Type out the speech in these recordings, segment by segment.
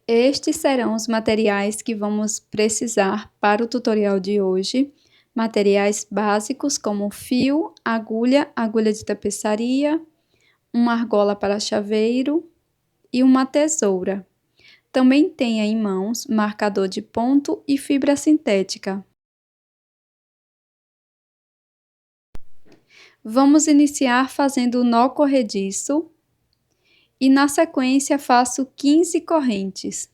Estes serão os materiais que vamos precisar para o tutorial de hoje. Materiais básicos como fio, agulha, agulha de tapeçaria, uma argola para chaveiro e uma tesoura. Também tenha em mãos marcador de ponto e fibra sintética. Vamos iniciar fazendo o nó corrediço e na sequência faço 15 correntes.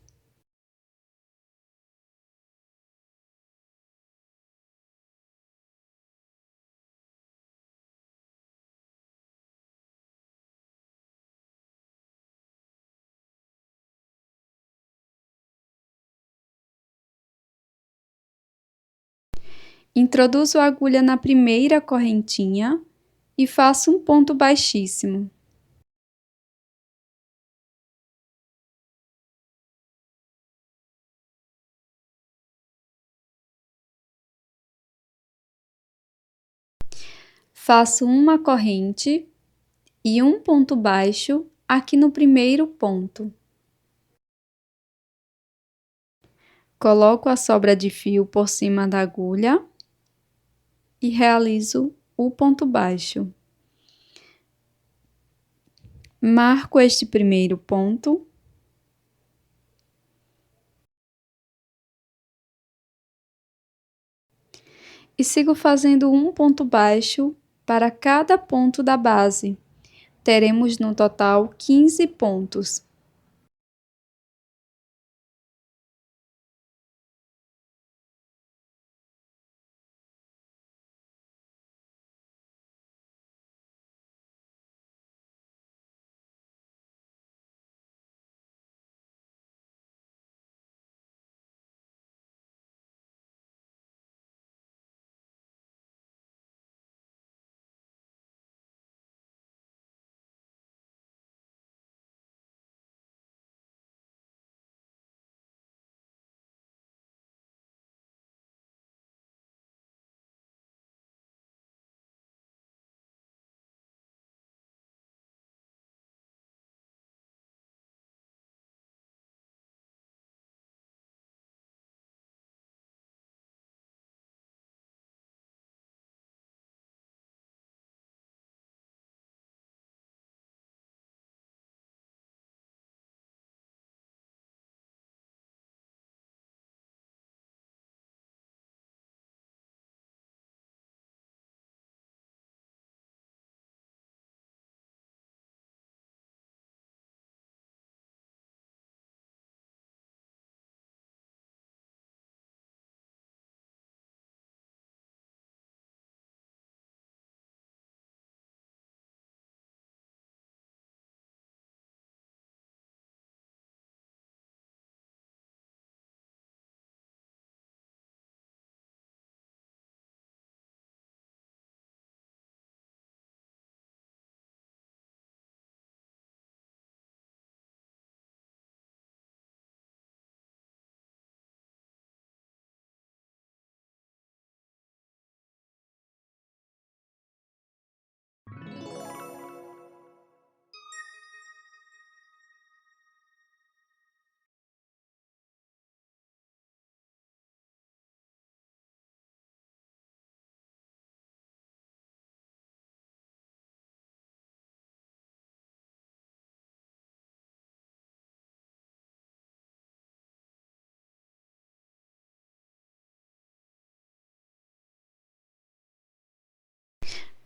Introduzo a agulha na primeira correntinha e faço um ponto baixíssimo. Faço uma corrente e um ponto baixo aqui no primeiro ponto. Coloco a sobra de fio por cima da agulha e realizo o ponto baixo. Marco este primeiro ponto. E sigo fazendo um ponto baixo para cada ponto da base. Teremos no total 15 pontos.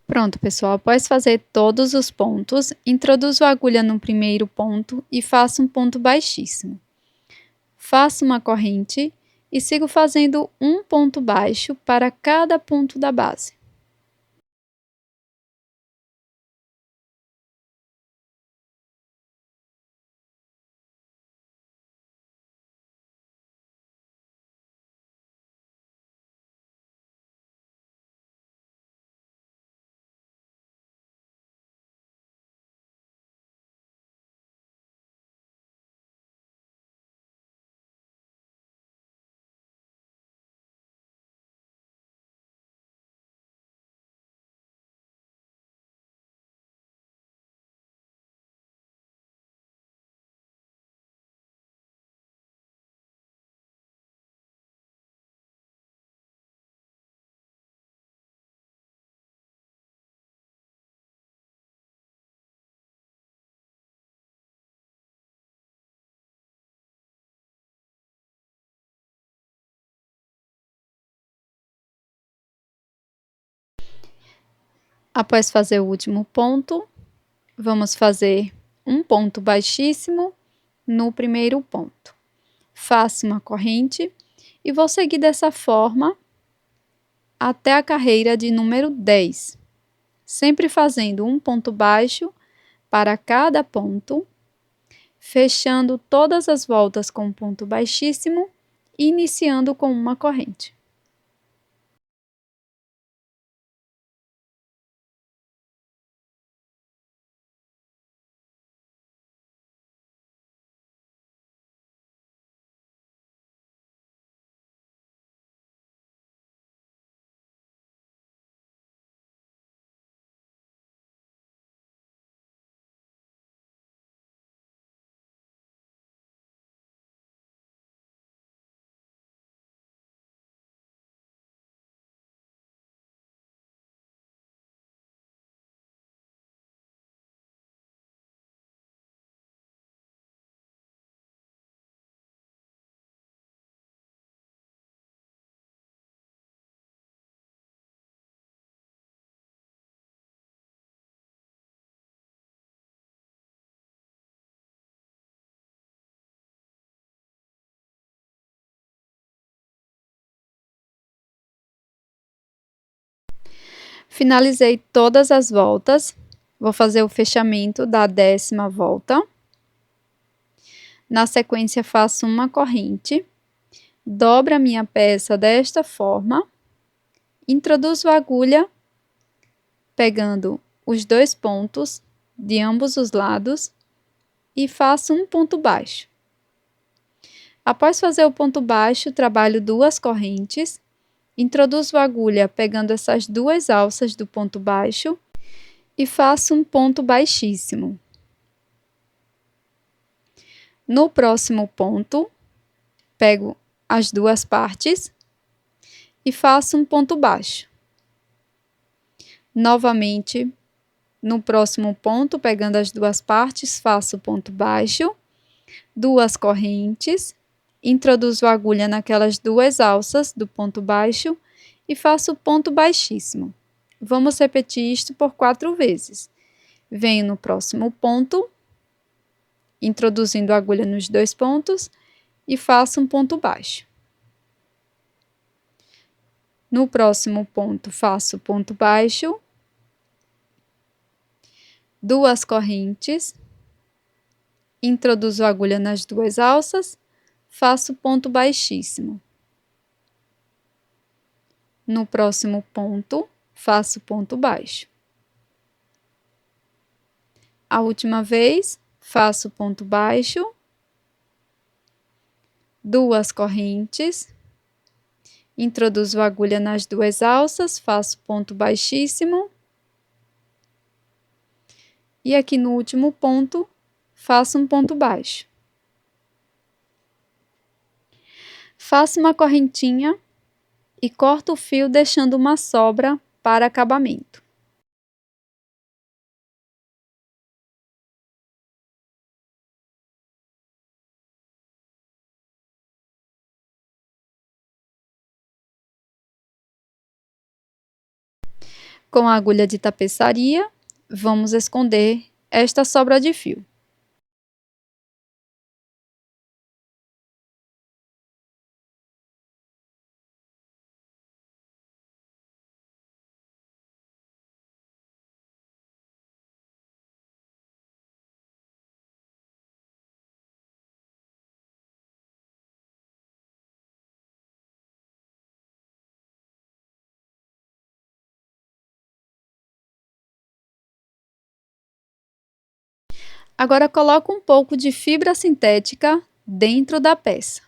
Pronto, pessoal, após fazer todos os pontos, introduzo a agulha no primeiro ponto e faço um ponto baixíssimo. Faço uma corrente e sigo fazendo um ponto baixo para cada ponto da base. Após fazer o último ponto, vamos fazer um ponto baixíssimo no primeiro ponto. Faço uma corrente e vou seguir dessa forma até a carreira de número 10, sempre fazendo um ponto baixo para cada ponto, fechando todas as voltas com um ponto baixíssimo e iniciando com uma corrente. Finalizei todas as voltas, vou fazer o fechamento da 10ª volta. Na sequência, faço uma corrente, dobro a minha peça desta forma, introduzo a agulha, pegando os 2 pontos de ambos os lados e faço um ponto baixo. Após fazer o ponto baixo, trabalho 2 correntes, introduzo a agulha pegando essas 2 alças do ponto baixo e faço um ponto baixíssimo. No próximo ponto, pego as 2 partes e faço um ponto baixo. Novamente, no próximo ponto, pegando as 2 partes, faço ponto baixo, 2 correntes, introduzo a agulha naquelas 2 alças do ponto baixo e faço ponto baixíssimo. Vamos repetir isto por 4 vezes. Venho no próximo ponto, introduzindo a agulha nos 2 pontos e faço um ponto baixo. No próximo ponto, faço ponto baixo, 2 correntes, introduzo a agulha nas 2 alças, faço ponto baixíssimo. No próximo ponto, faço ponto baixo. A última vez, faço ponto baixo, 2 correntes, introduzo a agulha nas 2 alças, faço ponto baixíssimo. E aqui no último ponto, faço um ponto baixo. Faço uma correntinha e corto o fio deixando uma sobra para acabamento. Com a agulha de tapeçaria, vamos esconder esta sobra de fio. Agora coloco um pouco de fibra sintética dentro da peça.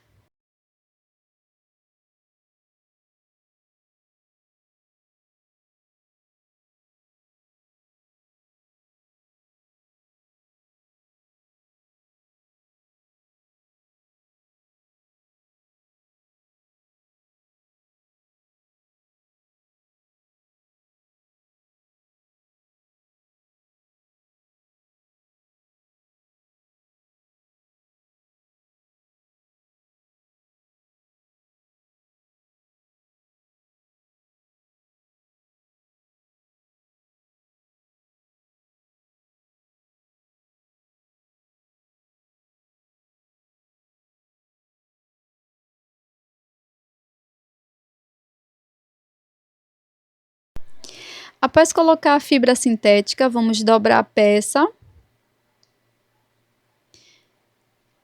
Após colocar a fibra sintética, vamos dobrar a peça.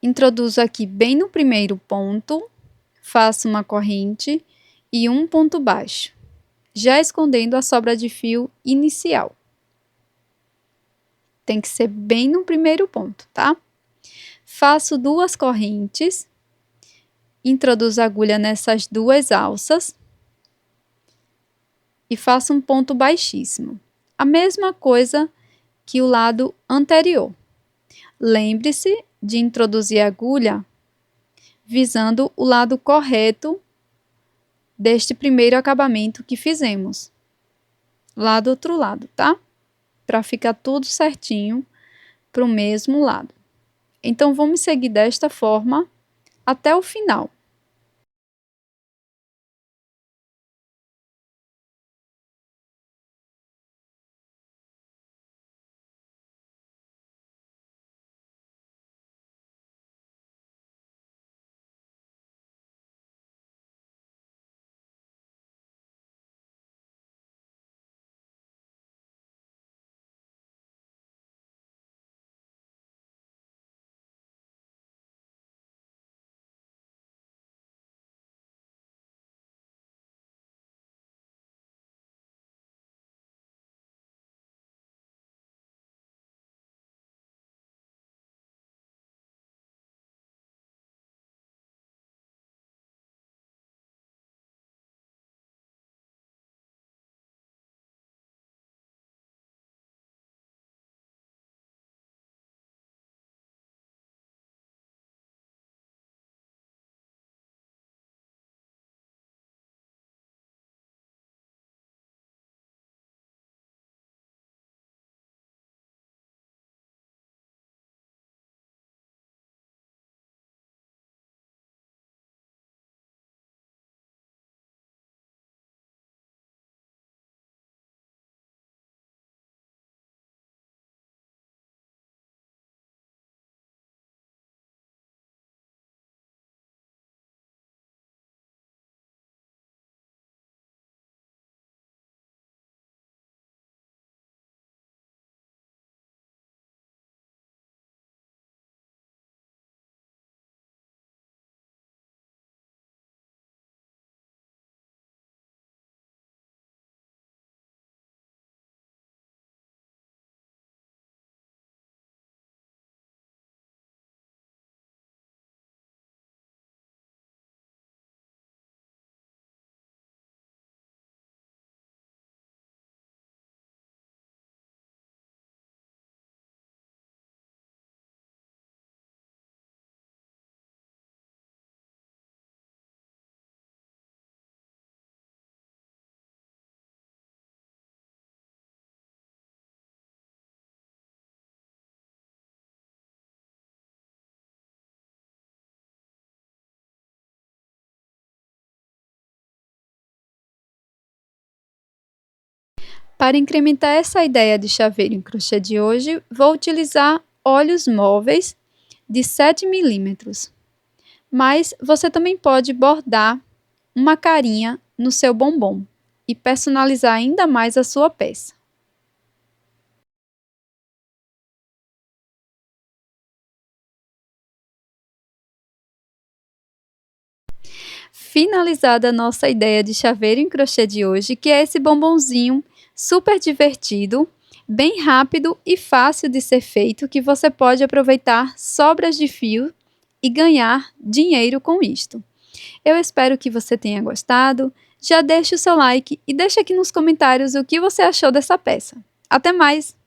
Introduzo aqui bem no primeiro ponto, faço uma corrente e um ponto baixo, já escondendo a sobra de fio inicial. Tem que ser bem no primeiro ponto, tá? Faço 2 correntes, introduzo a agulha nessas 2 alças e faço um ponto baixíssimo. A mesma coisa que o lado anterior. Lembre-se de introduzir a agulha visando o lado correto deste primeiro acabamento que fizemos. Lá do outro lado, tá? Para ficar tudo certinho para o mesmo lado. Então, vamos seguir desta forma até o final. Para incrementar essa ideia de chaveiro em crochê de hoje, vou utilizar olhos móveis de 7 milímetros. Mas você também pode bordar uma carinha no seu bombom e personalizar ainda mais a sua peça. Finalizada a nossa ideia de chaveiro em crochê de hoje, que é esse bombonzinho super divertido, bem rápido e fácil de ser feito, que você pode aproveitar sobras de fio e ganhar dinheiro com isto. Eu espero que você tenha gostado. Já deixe o seu like e deixe aqui nos comentários o que você achou dessa peça. Até mais!